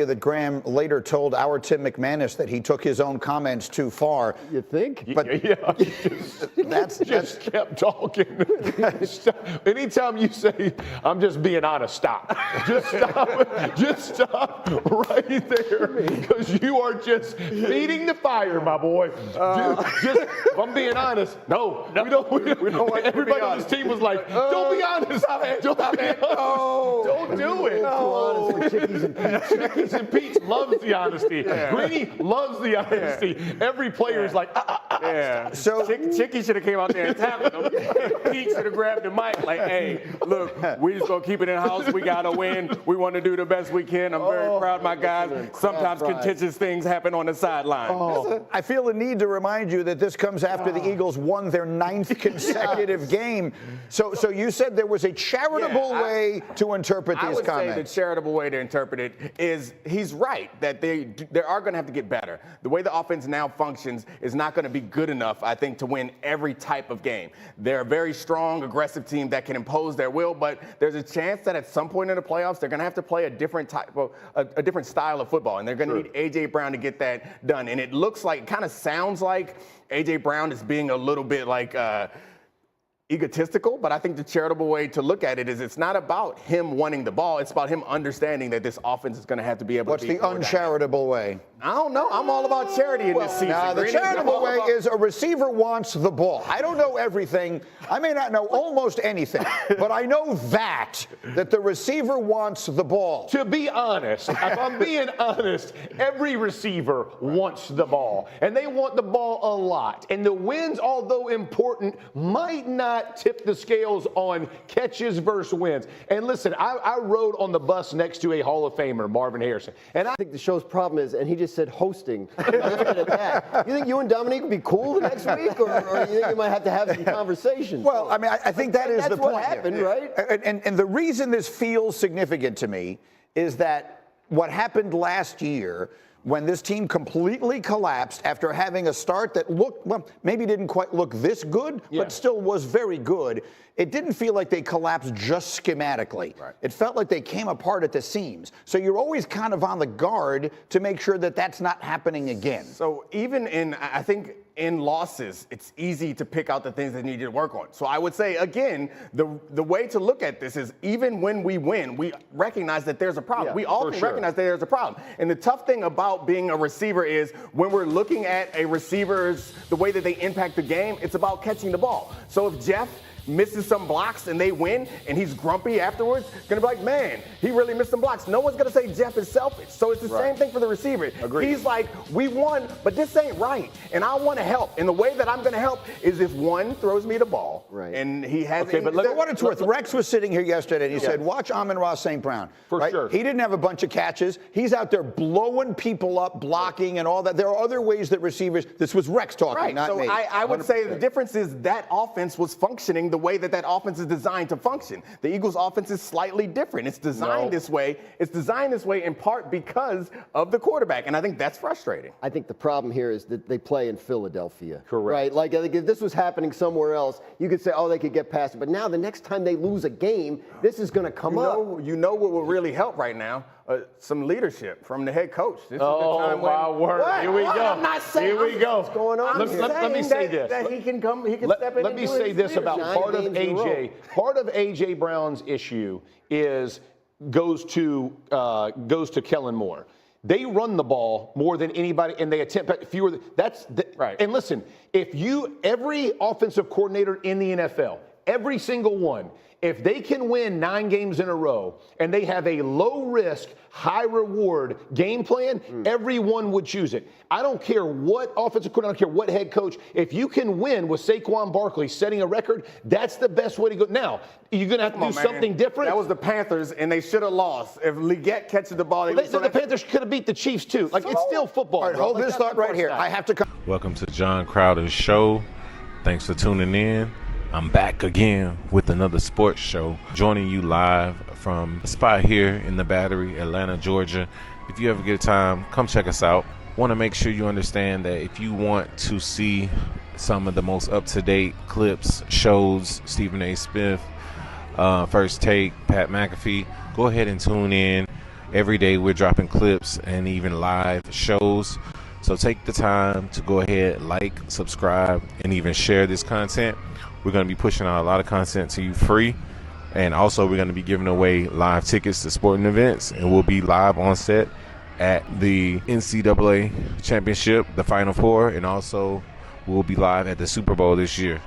that Graham later told our Tim McManus that he took his own comments too far. You think? But yeah, that's kept talking. Anytime you say, I'm just being honest, stop. Just stop. Just stop right there. Because you are just feeding the fire, my boy. If I'm being honest, no. We don't want everybody on this team was like, don't be honest. Don't do it. Chickies and Pete's loves the honesty. Yeah. Greeny loves the honesty. Yeah. Every player is like, Yeah. So Chicky should have came out there and tackled him. Pete should have grabbed the mic like, hey, look, we just gonna keep it in house. We gotta win. We want to do the best we can. I'm very proud of my guys. Sometimes contentious things happen on the sideline. I feel the need to remind you that this comes after the Eagles won their 9th consecutive game. So you said there was a charitable way to interpret these comments. I would say the charitable way to interpret it is he's right that they are going to have to get better. The way the offense now functions is not going to be good enough, I think, to win every type of game. They're a very strong, aggressive team that can impose their will, but there's a chance that at some point in the playoffs they're going to have to play a different type of a different style of football, and they're going to need A.J. Brown to get that done. And it looks like, kind of sounds like A.J. Brown is being a little bit like egotistical, but I think the charitable way to look at it is it's not about him wanting the ball. It's about him understanding that this offense is going to have to be able What's to be. What's the uncharitable way? I don't know. I'm all about charity in this season. Now, the charitable way is a receiver wants the ball. I don't know everything. I may not know almost anything, but I know that the receiver wants the ball. To be honest, if I'm being honest, every receiver wants the ball, and they want the ball a lot. And the wins, although important, might not tip the scales on catches versus wins. And listen, I rode on the bus next to a Hall of Famer, Marvin Harrison, and I think the show's problem is, and he just said hosting. You think you and Dominique would be cool the next week, or you think you might have to have some conversations? Well, I mean, I think that is the point. That's what happened, right? And the reason this feels significant to me is that what happened last year when this team completely collapsed after having a start that looked, well, maybe didn't quite look this good, but still was very good. It didn't feel like they collapsed just schematically. Right. It felt like they came apart at the seams. So you're always kind of on the guard to make sure that that's not happening again. So even I think in losses, it's easy to pick out the things that need to work on. So I would say, again, the way to look at this is even when we win, we recognize that there's a problem. Yeah, we often recognize that there's a problem. And the tough thing about being a receiver is when we're looking at a receiver's, the way that they impact the game, it's about catching the ball. So if Jeff misses some blocks and they win and he's grumpy afterwards, gonna be like, man, he really missed some blocks. No one's gonna say Jeff is selfish. So it's the same thing for the receiver. Agreed. He's like, we won, but this ain't right. And I wanna help. And the way that I'm gonna help is if one throws me the ball. Right. And he has but look, what it's worth, Rex was sitting here yesterday and he said, watch Amon-Ra St. Brown. For sure. He didn't have a bunch of catches. He's out there blowing people up, blocking and all that. There are other ways that receivers, this was Rex talking, not me. So I would say the difference is that offense was functioning the way that offense is designed to function. The Eagles' offense is slightly different. It's designed this way. It's designed this way in part because of the quarterback, and I think that's frustrating. I think the problem here is that they play in Philadelphia. Correct. Right? Like, I think if this was happening somewhere else, you could say, oh, they could get past it. But now the next time they lose a game, this is going to come up. You know what will really help right now? Some leadership from the head coach. This is the time my word. What? Here we go. I'm not saying Here we go. What's going on? Let me say this. That he can come. He can step in. Let me say this about part of AJ. Part of AJ Brown's issue goes to Kellen Moore. They run the ball more than anybody, and they attempt fewer. Right. And listen, every offensive coordinator in the NFL, every single one, if they can win 9 games in a row and they have a low risk, high reward game plan, everyone would choose it. I don't care what offensive coordinator, I don't care what head coach. If you can win with Saquon Barkley setting a record, that's the best way to go. Now, you're going to have to do something different. That was the Panthers, and they should have lost. If Leggett catches the ball, the Panthers could have beat the Chiefs too. It's still football. All right, hold this thought right here. I have to come. Welcome to John Crowder's show. Thanks for tuning in. I'm back again with another sports show, joining you live from a spot here in the Battery, Atlanta, Georgia. If you ever get a time, come check us out. Want to make sure you understand that if you want to see some of the most up-to-date clips, shows, Stephen A. Smith, First Take, Pat McAfee, go ahead and tune in Every day we're dropping clips and even live shows. So take the time to go ahead, like, subscribe, and even share this content. We're going to be pushing out a lot of content to you free. And also we're going to be giving away live tickets to sporting events. And we'll be live on set at the NCAA Championship, the Final Four. And also we'll be live at the Super Bowl this year.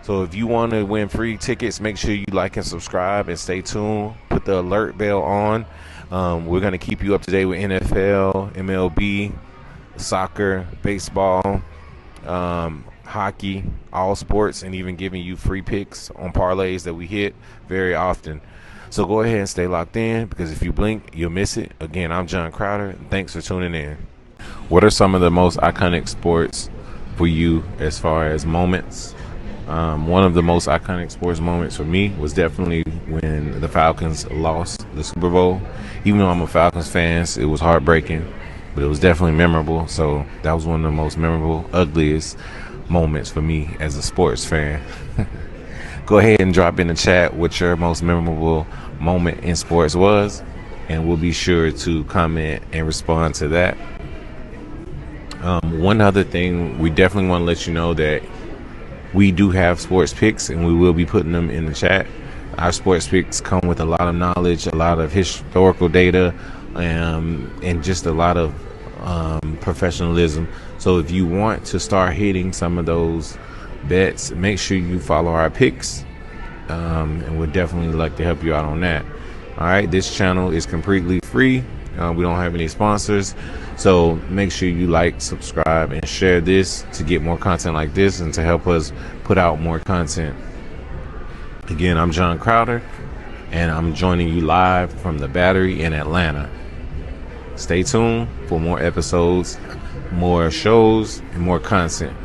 So if you want to win free tickets, make sure you like and subscribe and stay tuned. Put the alert bell on. We're going to keep you up to date with NFL, MLB, soccer, baseball, hockey, all sports, and even giving you free picks on parlays that we hit very often. So go ahead and stay locked in, because if you blink, you'll miss it. Again, I'm John Crowder. Thanks for tuning in. What are some of the most iconic sports for you as far as moments? One of the most iconic sports moments for me was definitely when the Falcons lost the Super Bowl. Even though I'm a Falcons fan, it was heartbreaking, but it was definitely memorable. So that was one of the most memorable, ugliest moments for me as a sports fan. Go ahead and drop in the chat what your most memorable moment in sports was, and we'll be sure to comment and respond to that. One other thing, we definitely want to let you know that we do have sports picks, and we will be putting them in the chat. Our sports picks come with a lot of knowledge, a lot of historical data, and just a lot of professionalism. So if you want to start hitting some of those bets, make sure you follow our picks, and we'd definitely like to help you out on that. All right, this channel is completely free. We don't have any sponsors, so make sure you like, subscribe, and share this to get more content like this and to help us put out more content. Again, I'm John Crowder, and I'm joining you live from the Battery in Atlanta. Stay tuned for more episodes, more shows, and more content.